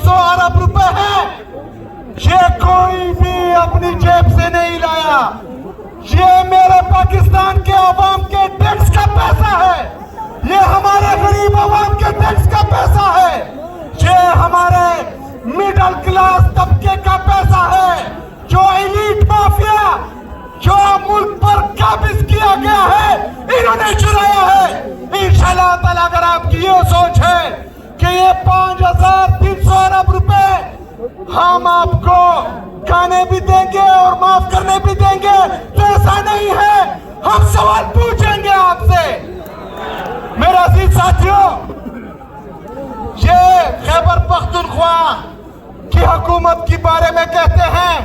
500 अरब रुपए है, ये कोई भी अपनी जेब से नहीं लाया। ये मेरे पाकिस्तान के अवाम के टैक्स का पैसा है, ये हमारे गरीब अवाम के टैक्स का पैसा है, ये हमारे मिडिल क्लास तबके का पैसा है, जो एलीट माफिया जो मुल्क पर काबिज किया गया है, इन्होंने चुराया है। इंशाअल्लाह ताला अगर आपकी ये सोच है कि ये 5300 अरब रुपए हम आपको खाने भी देंगे और माफ करने भी देंगे, तो ऐसा नहीं है। हम सवाल पूछेंगे आपसे। मेरे अजीज साथियों, ये खैबर पख्तूनख्वा की हुकूमत के बारे में कहते हैं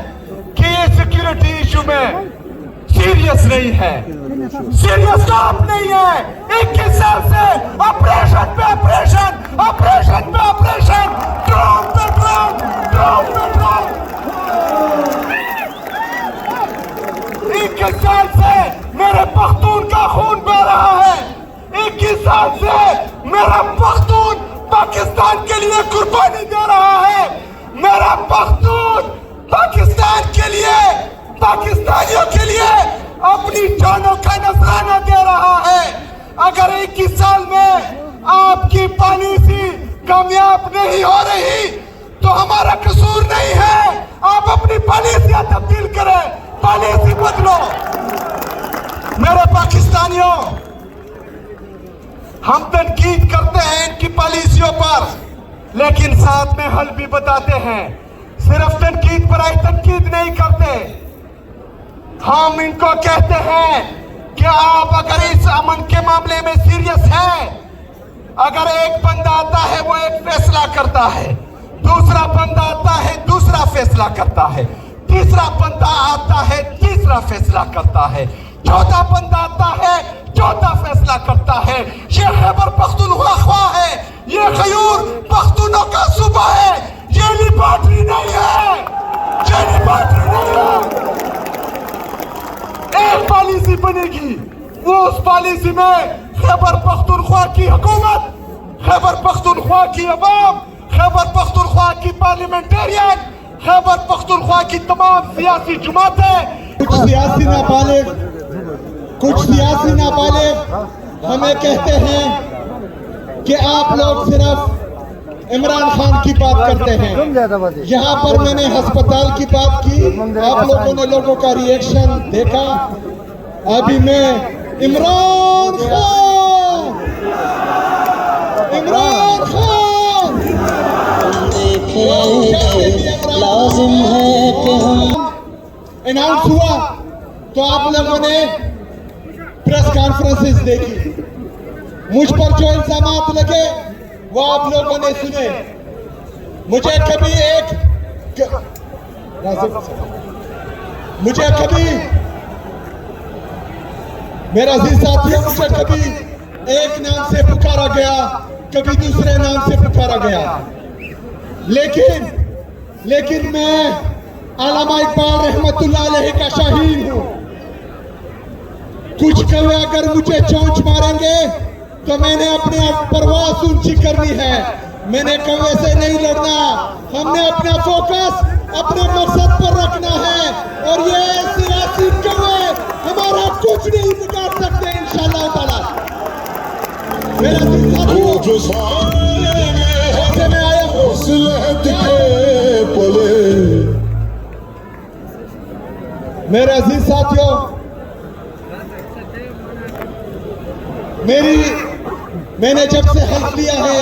कि ये सिक्योरिटी इशू में सीरियस नहीं है, सीरियस तो आप नहीं है। 21 साल से ऑपरेशन पे ऑपरेशन, ऑपरेशन पे ऑपरेशन, ड्रोन पे ड्रोन, ड्रोन पे ड्रोन। 21 साल से मेरे पख्तून का खून बह रहा है। 21 साल से मेरा पख्तून पाकिस्तान के लिए कुर्बानी दे रहा है। मेरा पख्तून पाकिस्तान के लिए, पाकिस्तानियों के लिए अपनी जानों का नजराना दे रहा है। अगर 21 साल में आपकी पॉलिसी कामयाब नहीं हो रही तो हमारा कसूर नहीं है। आप अपनी पॉलिसियां तब्दील करें, पॉलिसी बदलो। मेरे पाकिस्तानियों, हम तनकीद करते हैं इनकी पॉलिसियों पर, लेकिन साथ में हल भी बताते हैं। सिर्फ तनकीद पर आई तनकीद नहीं करते। हम इनको कहते हैं कि आप अगर इस अमन के मामले में सीरियस हैं, अगर एक बंदा आता है वो एक फैसला करता है, दूसरा बंदा आता है दूसरा फैसला करता है, तीसरा बंदा आता है तीसरा फैसला करता है, चौथा बंदा आता है चौथा फैसला करता है। ये खैबर पख्तूनख्वा है, ये खयूर पख्तूनों का सूबा है, ये लिबार्टी नहीं है, ये लिबार्टी नहीं है। एक पॉलिसी बनेगी, वो उस पॉलिसी में खैबर पख्तूनख्वा की हुकूमत, खैबर पख्तूनख्वा की अवाम, खैबर पख्तूनख्वा की पार्लियामेंटेरियन, खैबर पख्तूनख्वा की तमाम सियासी जमातें, कुछ सियासी नाबालिग हमें कहते हैं कि आप लोग सिर्फ इमरान खान की बात करते हैं। यहाँ पर मैंने अस्पताल की बात की, आप लोगों ने लोगों का रिएक्शन देखा। अभी मैं इमरान खान, इमरान खान लाजिम है कि हम अनाउंस हुआ तो आप लोगों ने प्रेस कॉन्फ्रेंसेस देखी, मुझ पर जो इल्जामात लगे वो आप लोगों ने सुने। मुझे कभी मेरा अजीज साथियों, मुझे कभी एक नाम से पुकारा गया, कभी दूसरे नाम से पुकारा गया, लेकिन मैं अल्लामा इकबाल रहमतुल्लाह अलैहि का शाहीन हूं। कुछ कौवे अगर मुझे चोंच मारेंगे तो मैंने अपनी परवाह ऊंची करनी है, मैंने कौवे से नहीं लड़ना। हमने अपना फोकस अपने मकसद पर रखना है और ये सियासी कौवे हमारा कुछ नहीं बिगाड़ सकते इंशाअल्लाह ताला। मेरा मैं आया हूं मेरे अजीज साथियों, मैंने जब से हल्फ लिया है,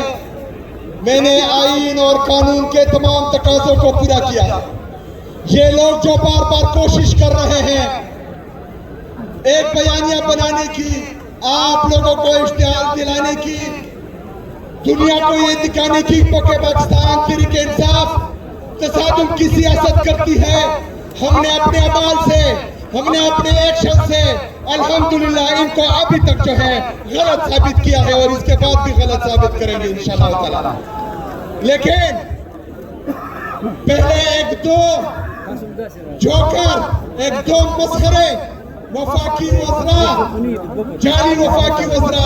मैंने आईन और कानून के तमाम तकाज़ों को पूरा किया। ये लोग जो बार बार कोशिश कर रहे हैं एक बयानिया बनाने की, आप लोगों को इश्तिहार दिलाने की, दुनिया को ये दिखाने की कि पाकिस्तान तहरीक इंसाफ तसादुम की सियासत करती है, हमने अपने अमाल से, हमने अपने एक्शन से अल्हम्दुलिल्लाह इनको अभी तक जो है गलत साबित किया है और इसके बाद भी गलत साबित करेंगे इंशाअल्लाह ताला। लेकिन पहले एक दो जोकर, एक दो मस्खरे, वफाकी वज़रा, जाली वफाकी वज़रा,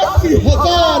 80,000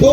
2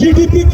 GDP